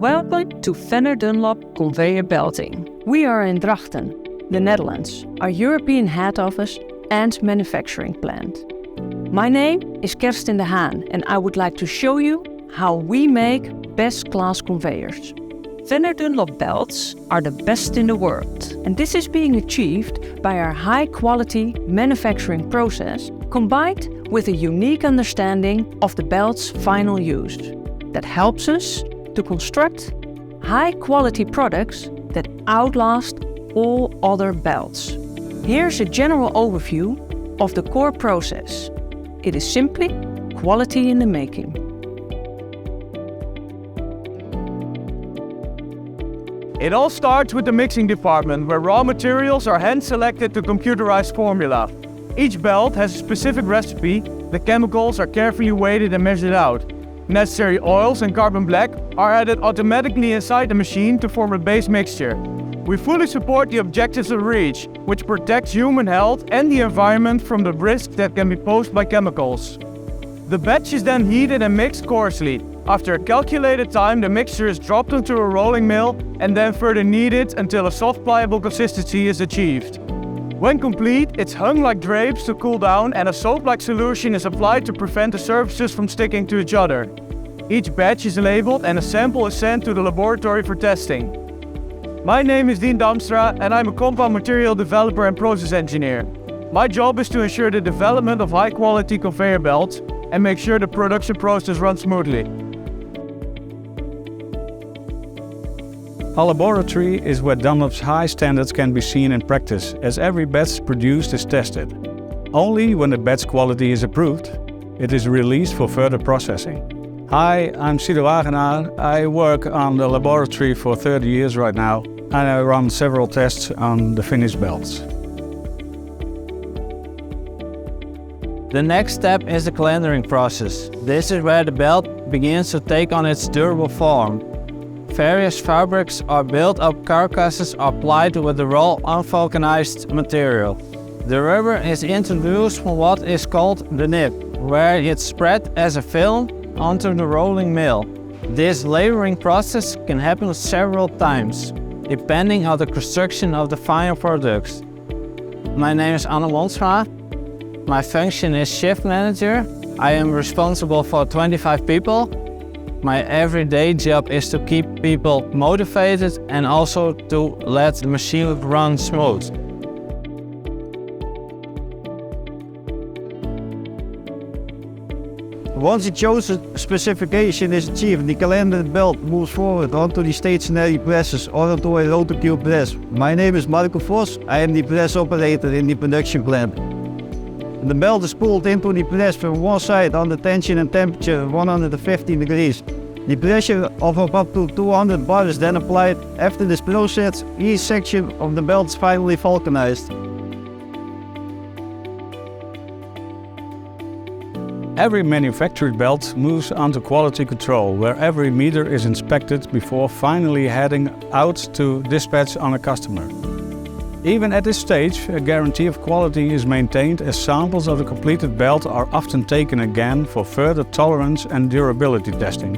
Welcome to Fenner Dunlop Conveyor Belting. We are in Drachten, the Netherlands, our European head office and manufacturing plant. My name is Kerstin de Haan and I would like to show you how we make best-class conveyors. Fenner Dunlop belts are the best in the world, and this is being achieved by our high-quality manufacturing process combined with a unique understanding of the belt's final use that helps us to construct high-quality products that outlast all other belts. Here's a general overview of the core process. It is simply quality in the making. It all starts with the mixing department, where raw materials are hand-selected to computerized formula. Each belt has a specific recipe. The chemicals are carefully weighted and measured out. Necessary oils and carbon black are added automatically inside the machine to form a base mixture. We fully support the objectives of REACH, which protects human health and the environment from the risks that can be posed by chemicals. The batch is then heated and mixed coarsely. After a calculated time, the mixture is dropped into a rolling mill and then further kneaded until a soft pliable consistency is achieved. When complete, it's hung like drapes to cool down and a soap-like solution is applied to prevent the surfaces from sticking to each other. Each batch is labeled and a sample is sent to the laboratory for testing. My name is Dien Damstra and I'm a compound material developer and process engineer. My job is to ensure the development of high-quality conveyor belts and make sure the production process runs smoothly. Our laboratory is where Dunlop's high standards can be seen in practice, as every batch produced is tested. Only when the batch quality is approved, it is released for further processing. Hi, I'm Sido Wagenaar. I work on the laboratory for 30 years right now, and I run several tests on the finished belts. The next step is the calendering process. This is where the belt begins to take on its durable form. Various fabrics or built-up carcasses are applied with the raw unvulcanized material. The rubber is introduced from what is called the nib, where it's spread as a film onto the rolling mill. This layering process can happen several times, depending on the construction of the final products. My name is Anne Monstra. My function is shift manager. I am responsible for 25 people. My everyday job is to keep people motivated and also to let the machine run smooth. Once the chosen specification is achieved, the calendared belt moves forward onto the stationary presses or onto a rotocube press. My name is Marco Vos. I am the press operator in the production plant. The belt is pulled into the press from one side under tension and temperature 115 degrees. The pressure of up to 200 bar is then applied. After this process, each section of the belt is finally vulcanized. Every manufactured belt moves onto quality control, where every meter is inspected before finally heading out to dispatch on a customer. Even at this stage, a guarantee of quality is maintained, as samples of the completed belt are often taken again for further tolerance and durability testing.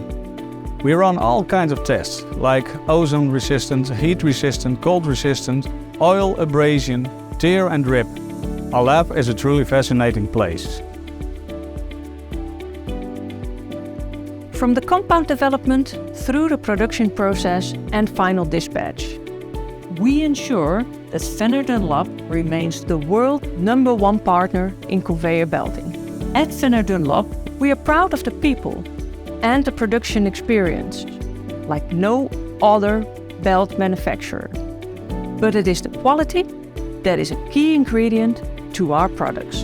We run all kinds of tests, like ozone resistant, heat resistant, cold resistant, oil abrasion, tear and rip. Our lab is a truly fascinating place. From the compound development through the production process and final dispatch, we ensure that Fenner Dunlop remains the world #1 partner in conveyor belting. At Fenner Dunlop, we are proud of the people and the production experience, like no other belt manufacturer. But it is the quality that is a key ingredient to our products.